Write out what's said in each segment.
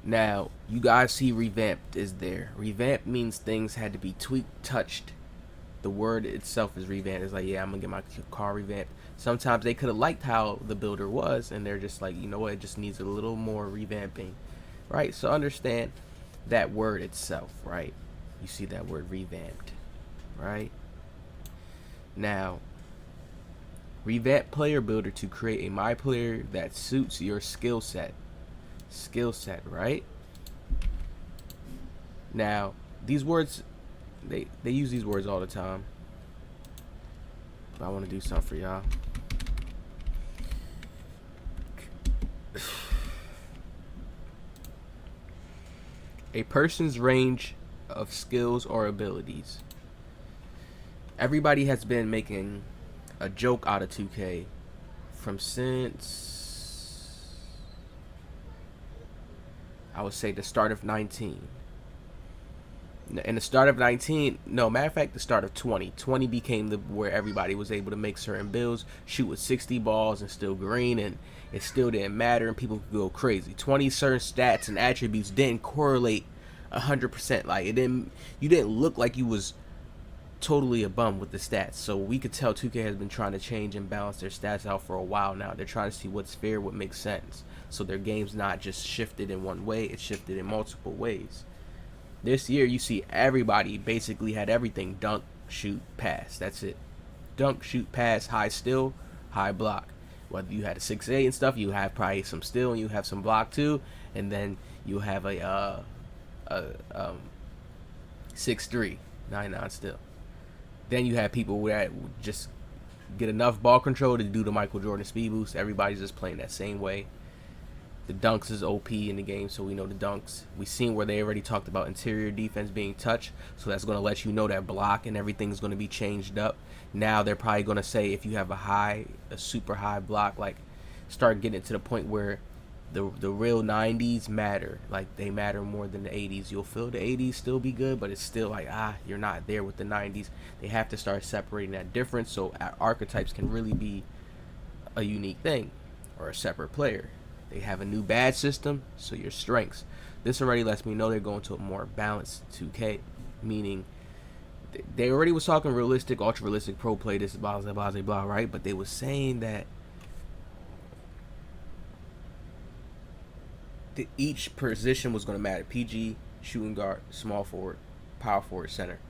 Now, you guys see revamped is there. Revamp means things had to be tweaked, touched. The word itself is revamped. It's like, yeah, I'm gonna get my car revamped. Sometimes they could have liked how the builder was, and they're just like, you know what, it just needs a little more revamping, right? So understand that word itself, right? You see that word revamped, right? Now, revamp player builder to create a my player that suits your skill set. Skill set, right? Now, these words, they use these words all the time. But I want to do something for y'all. A person's range of skills or abilities. Everybody has been making a joke out of 2K from since, I would say, the start of 19. In the start of 19, no, matter of fact, the start of 20. 20 became the where everybody was able to make certain builds, shoot with 60 balls and still green, and it still didn't matter, and people could go crazy. 20 certain stats and attributes didn't correlate 100%. Like it didn't, you didn't look like you was totally a bum with the stats. So we could tell 2K has been trying to change and balance their stats out for a while now. They're trying to see what's fair, what makes sense. So their game's not just shifted in one way; it's shifted in multiple ways. This year, you see everybody basically had everything: dunk, shoot, pass. That's it. Dunk, shoot, pass, high steal, high block. Whether you had a 6'8" and stuff, you have probably some steal and you have some block too, and then you have a 6'3", 99 still. Then you have people that just get enough ball control to do the Michael Jordan speed boost. Everybody's just playing that same way. The dunks is OP in the game, so we know the dunks. We seen where they already talked about interior defense being touched, so that's going to let you know that block and everything is going to be changed up. Now they're probably going to say if you have a super high block, like start getting to the point where the real 90s matter. Like they matter more than the 80s. You'll feel the 80s still be good, but it's still like, you're not there with the 90s. They have to start separating that difference so archetypes can really be a unique thing or a separate player. They have a new badge system, so your strengths. This already lets me know they're going to a more balanced 2K, meaning they already was talking realistic, ultra realistic pro play, this blah blah blah blah, right? But they was saying that each position was going to matter: PG, shooting guard, small forward, power forward, center.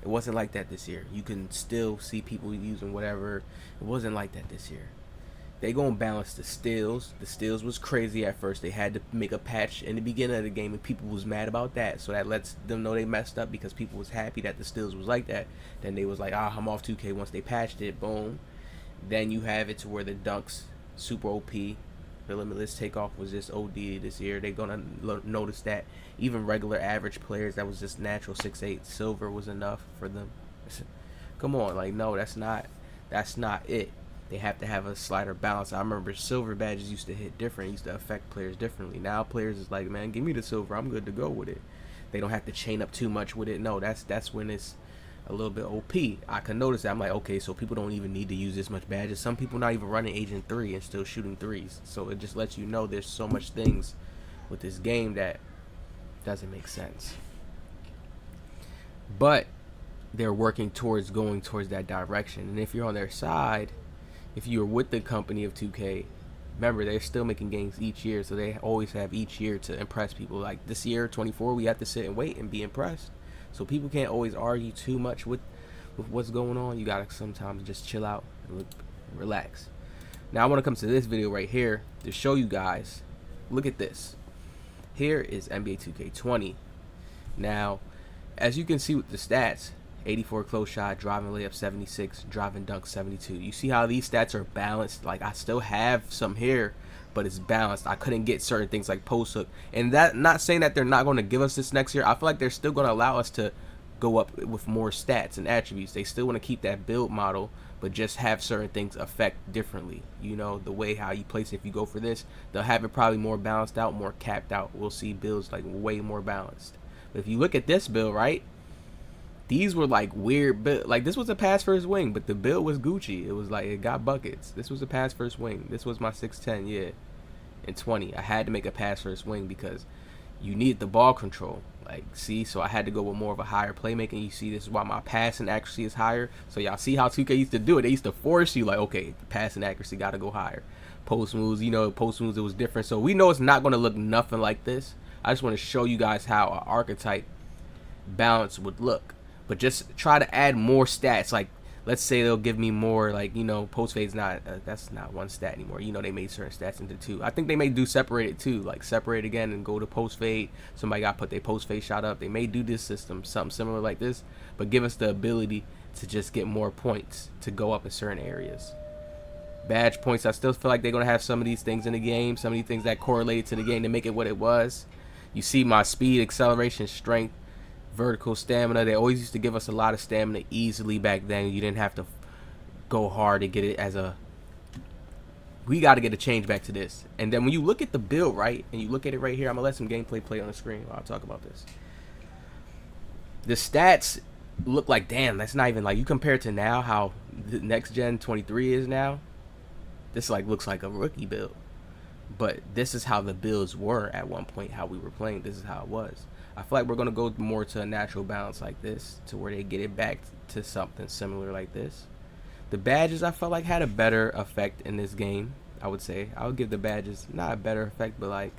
It wasn't like that this year. You can still see people using whatever. It wasn't like that this year. They gonna balance the steals. The steals was crazy at first. They had to make a patch in the beginning of the game, and people was mad about that. So that lets them know they messed up because people was happy that the steals was like that. Then they was like, I'm off 2K. Once they patched it, boom. Then you have it to where the dunks super OP. The limitless takeoff was just OD this year. They gonna notice that even regular average players that was just natural 6'8" silver was enough for them. Come on, like no, that's not it. They have to have a slighter balance. I remember silver badges used to hit different, used to affect players differently. Now players is like, man, give me the silver, I'm good to go with it. They don't have to chain up too much with it. No, that's when it's a little bit OP. I can notice that. I'm like, okay, so people don't even need to use this much badges. Some people not even running Agent 3 and still shooting threes. So it just lets you know there's so much things with this game that doesn't make sense. But they're working towards going towards that direction. And if you're on their side, if you're with the company of 2K, remember they're still making games each year, so they always have each year to impress people. Like this year 24, we have to sit and wait and be impressed. So people can't always argue too much with what's going on. You gotta sometimes just chill out and relax. Now I want to come to this video right here to show you guys. Look at this. Here is NBA 2K20. Now, as you can see with the stats, 84 close shot, driving layup 76, driving dunk 72. You see how these stats are balanced? Like I still have some here, but it's balanced. I couldn't get certain things like post hook, and that not saying that they're not going to give us this next year. I feel like they're still going to allow us to go up with more stats and attributes. They still want to keep that build model, but just have certain things affect differently. You know, the way how you place it. If you go for this, they'll have it probably more balanced out, more capped out. We'll see builds like way more balanced. But if you look at this build, right? These were like weird, but like this was a pass first wing, but the build was Gucci. It was like it got buckets. This was a pass first wing. This was my 6'10", yeah, and 20. I had to make a pass first wing because You need the ball control. Like, see, so I had to go with more of a higher playmaking. You see, this is why my passing accuracy is higher. So y'all see how 2K used to do it. They used to force you, like, okay, the passing accuracy got to go higher. Post moves, post moves, it was different. So we know it's not going to look nothing like this. I just want to show you guys how an archetype balance would look. But just try to add more stats. Like, let's say they'll give me more, like, post fade's not, that's not one stat anymore. They made certain stats into two. I think they may do separated too, like separate again and go to post fade. Somebody got to put their post fade shot up. They may do this system, something similar like this, but give us the ability to just get more points to go up in certain areas. Badge points, I still feel like they're going to have some of these things in the game, some of these things that correlate to the game to make it what it was. You see my speed, acceleration, strength, vertical stamina. They always used to give us a lot of stamina easily back then. You didn't have to go hard to get it as a... We got to get a change back to this. And then when you look at the build, right, and you look at it right here, I'm going to let some gameplay play on the screen while I talk about this. The stats look like, damn, that's not even like, you compare it to now how the next gen 23 is now. This like looks like a rookie build. But this is how the builds were at one point, how we were playing. This is how it was. I feel like we're going to go more to a natural balance like this, to where they get it back to something similar like this. The badges, I felt like, had a better effect in this game, I would say. I would give the badges, not a better effect, but like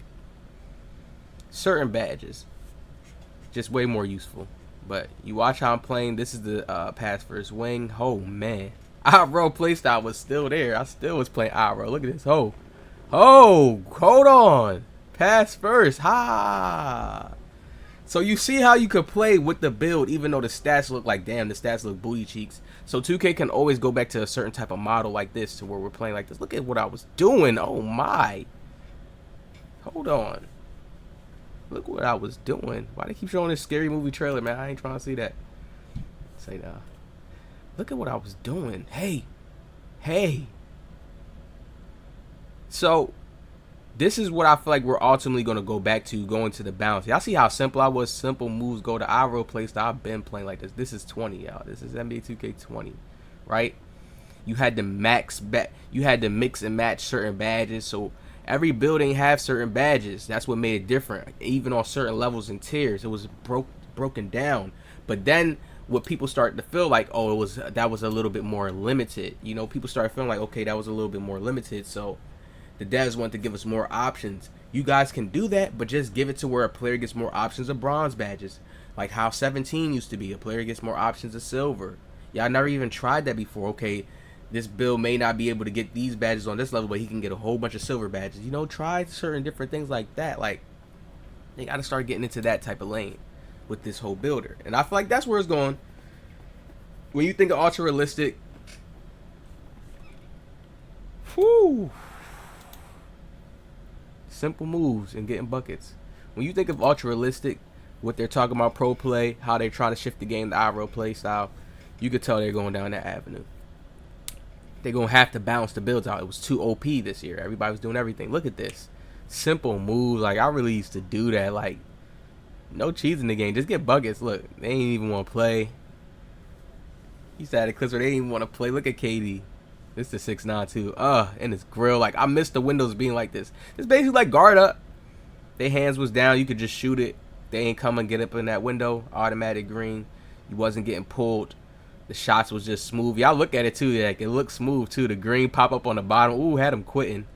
certain badges, just way more useful. But you watch how I'm playing. This is the pass first wing. Oh, man. Row playstyle was still there. I still was playing row. Look at this. Oh, hold on. Pass first. Ha. So you see how you could play with the build, even though the stats look like, damn, the stats look booty cheeks. So 2K can always go back to a certain type of model like this, to where we're playing like this. Look at what I was doing. Oh, my. Hold on. Look what I was doing. Why they keep showing this scary movie trailer, man? I ain't trying to see that. Say no. Look at what I was doing. Hey. So this is what I feel like we're ultimately going to go back to, going to the balance. Y'all see how simple I was? Simple moves go to Iro playstyle. I've been playing like this. This is 20, y'all. This is NBA 2K 20, right? You had to you had to mix and match certain badges. So every building have certain badges. That's what made it different. Even on certain levels and tiers, it was broken down. But then what people started to feel like, oh, that was a little bit more limited. People started feeling like, okay, that was a little bit more limited. So the devs want to give us more options. You guys can do that, but just give it to where a player gets more options of bronze badges. Like how 17 used to be. A player gets more options of silver. Y'all never even tried that before. Okay, this build may not be able to get these badges on this level, but he can get a whole bunch of silver badges. Try certain different things like that. Like, they got to start getting into that type of lane with this whole builder. And I feel like that's where it's going. When you think of ultra realistic, whoo, simple moves and getting buckets. When you think of ultra realistic, what they're talking about, pro play, how they're trying to shift the game to IRO play style, you could tell they're going down that avenue. They're going to have to balance the builds out. It was too OP this year. Everybody was doing everything. Look at this. Simple moves. Like, I really used to do that. Like, no cheese in the game. Just get buckets. Look, they ain't even want to play. He said the clips where they didn't even want to play. Look at KD. This is 6'9" too. And his grill. Like, I missed the windows being like this. It's basically like guard up. Their hands was down. You could just shoot it. They ain't come and get up in that window. Automatic green. You wasn't getting pulled. The shots was just smooth. Y'all look at it too. Like, it looked smooth too. The green pop up on the bottom. Ooh, had him quitting.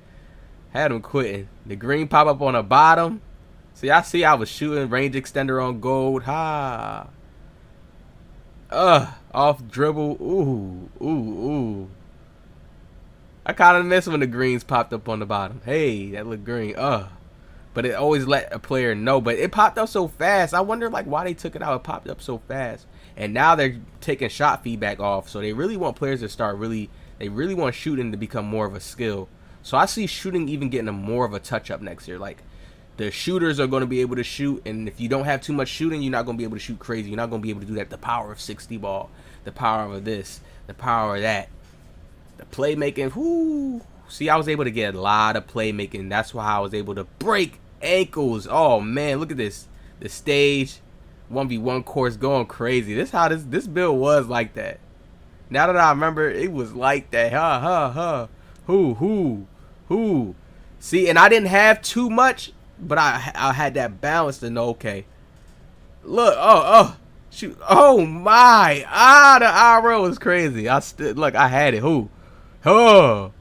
The green pop up on the bottom. So y'all see I was shooting range extender on gold. Ha. Off dribble. Ooh. I kind of miss when the greens popped up on the bottom. Hey, that looked green. But it always let a player know. But it popped up so fast. I wonder like why they took it out. It popped up so fast. And now they're taking shot feedback off. So they really want players to start they really want shooting to become more of a skill. So I see shooting even getting more of a touch up next year. Like, the shooters are going to be able to shoot. And if you don't have too much shooting, you're not going to be able to shoot crazy. You're not going to be able to do that. The power of 60 ball. The power of this. The power of that. The playmaking. Whoo. See, I was able to get a lot of playmaking. That's why I was able to break ankles. Oh, man. Look at this. The stage. 1v1 course going crazy. This how this build was like that. Now that I remember, it was like that. Who. See, and I didn't have too much but I had that balance to know, okay, look, oh, shoot, oh my, the IRL was crazy. I still look, I had it. Who? Oh,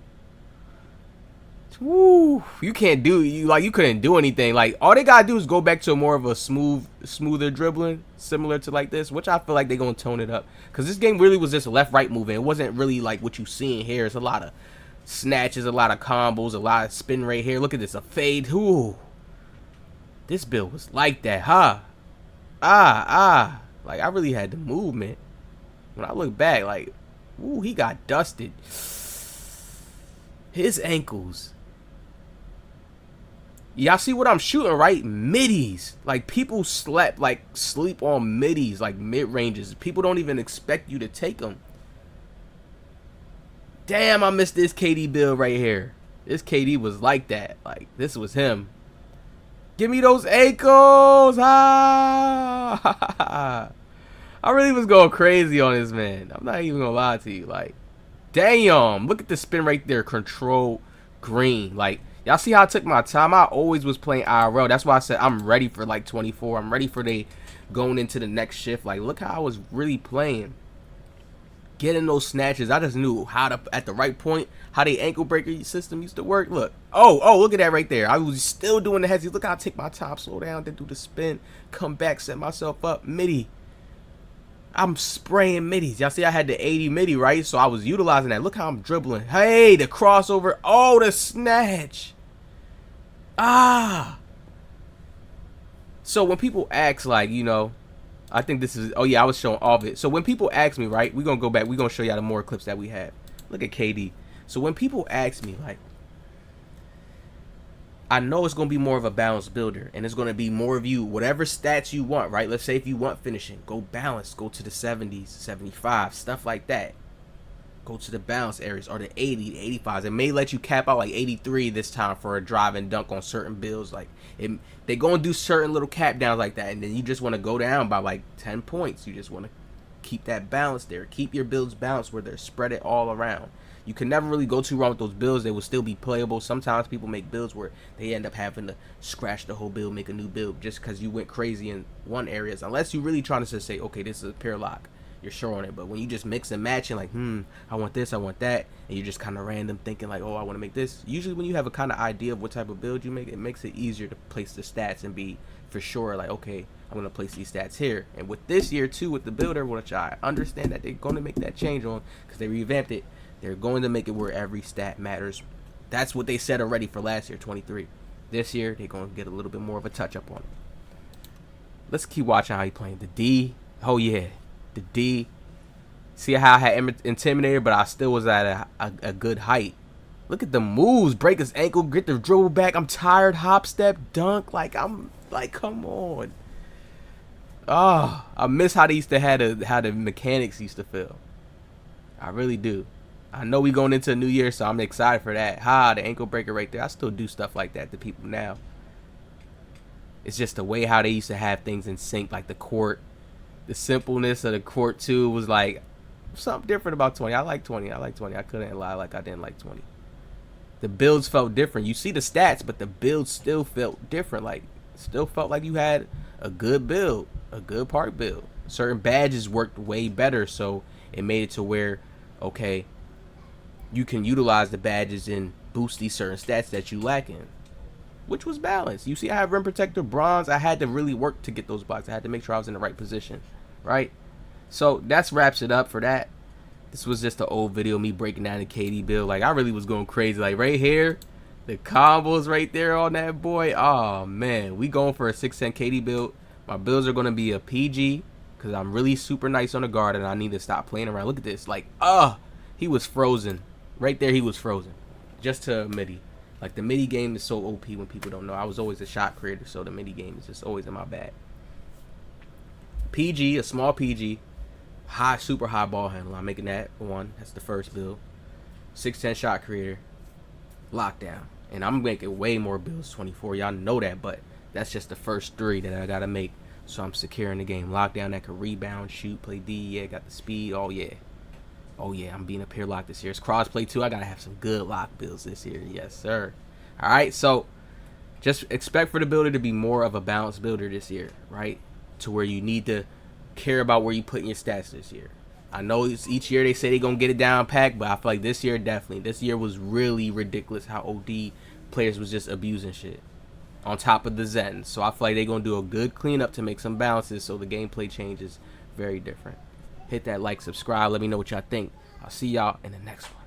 woo! You can't do you couldn't do anything. Like all they gotta do is go back to more of a smoother dribbling, similar to like this, which I feel like they're gonna tone it up. Cause this game really was just left-right moving. It wasn't really like what you seeing here. It's a lot of snatches, a lot of combos, a lot of spin right here. Look at this, a fade. Ooh, this build was like that, huh? Like I really had the movement. When I look back, like, ooh, he got dusted. His ankles. Y'all see what I'm shooting, right? Middies. Like people sleep on middies, like mid ranges. People don't even expect you to take them. Damn, I missed this KD build right here. This KD was like that. Like this was him. Give me those ankles. Ah. I really was going crazy on this man. I'm not even gonna lie to you. Like, damn, look at the spin right there. Control green. Like, y'all see how I took my time? I always was playing IRL. That's why I said I'm ready for like 24. I'm ready for they going into the next shift. Like, look how I was really playing. Getting those snatches. I just knew how to, at the right point, how the ankle breaker system used to work. Look. Oh, look at that right there. I was still doing the heads. Look how I take my time, slow down, then do the spin, come back, set myself up. Midi. I'm spraying middies. Y'all see I had the 80 midi, right? So I was utilizing that. Look how I'm dribbling. Hey, the crossover. Oh, the snatch. Ah. So when people ask, like, you know, I think this is, oh yeah, I was showing all of it. So when people ask me, right, we're going to go back. We're going to show y'all the more clips that we have. Look at KD. So when people ask me, like, I know it's going to be more of a balanced builder, and it's going to be more of you, whatever stats you want, right? Let's say if you want finishing, go balance, go to the 70s, 75, stuff like that. Go to the balance areas, or the 80, the 85s. It may let you cap out like 83 this time for a drive and dunk on certain builds. Like, they're going to do certain little cap downs like that, and then you just want to go down by like 10 points. You just want to keep that balance there. Keep your builds balanced where they're spread it all around. You can never really go too wrong with those builds. They will still be playable. Sometimes people make builds where they end up having to scratch the whole build, make a new build just because you went crazy in one area. Unless you're really trying to just say, okay, this is a pair lock. You're sure on it. But when you just mix and match and like, I want this, I want that, and you're just kind of random thinking like, oh, I want to make this. Usually when you have a kind of idea of what type of build you make, it makes it easier to place the stats and be for sure like, okay, I'm going to place these stats here. And with this year too, with the builder, which I understand that they're going to make that change on because they revamped it. They're going to make it where every stat matters. That's what they said already for last year, 23. This year, they're going to get a little bit more of a touch-up on it. Let's keep watching how he playing. The D. Oh, yeah. The D. See how I had Intimidator, but I still was at a good height. Look at the moves. Break his ankle, get the dribble back. I'm tired. Hop, step, dunk. Like, I'm like, come on. Oh, I miss how they used to have how the mechanics used to feel. I really do. I know we going into a new year, so I'm excited for that. The ankle breaker right there. I still do stuff like that to people now. It's just the way how they used to have things in sync, like the court. The simpleness of the court, too, was like something different about 20. I like 20. I couldn't lie like I didn't like 20. The builds felt different. You see the stats, but the builds still felt different. Like, still felt like you had a good build, a good part build. Certain badges worked way better, so it made it to where, okay, you can utilize the badges and boost these certain stats that you lack in, which was balanced. You see, I have rim protector bronze. I had to really work to get those blocks. I had to make sure I was in the right position, right? So that's wraps it up for that. This was just an old video, me breaking down the KD build. Like, I really was going crazy. Like, right here, the combos right there on that boy. Oh, man. We going for a 610 KD build. My builds are going to be a PG because I'm really super nice on the guard, and I need to stop playing around. Look at this. Like, he was frozen. Right there, he was frozen. Just to midi. Like, the midi game is so OP when people don't know. I was always a shot creator, so the midi game is just always in my bag. PG, a small PG. High, super high ball handle. I'm making that one. That's the first build. 6'10 shot creator. Lockdown. And I'm making way more builds, 24. Y'all know that, but that's just the first 3 that I got to make. So I'm securing the game. Lockdown that can rebound, shoot, play D. Yeah, got the speed. Oh, yeah. Oh, yeah, I'm being a pure lock this year. It's crossplay, too. I got to have some good lock builds this year. Yes, sir. All right, so Just expect for the builder to be more of a balanced builder this year, right? To where you need to care about where you put in your stats this year. I know each year they say they're going to get it down packed, but I feel like this year, definitely. This year was really ridiculous how OD players was just abusing shit on top of the Zen. So I feel like they're going to do a good cleanup to make some balances so the gameplay changes very different. Hit that like, subscribe. Let me know what y'all think. I'll see y'all in the next one.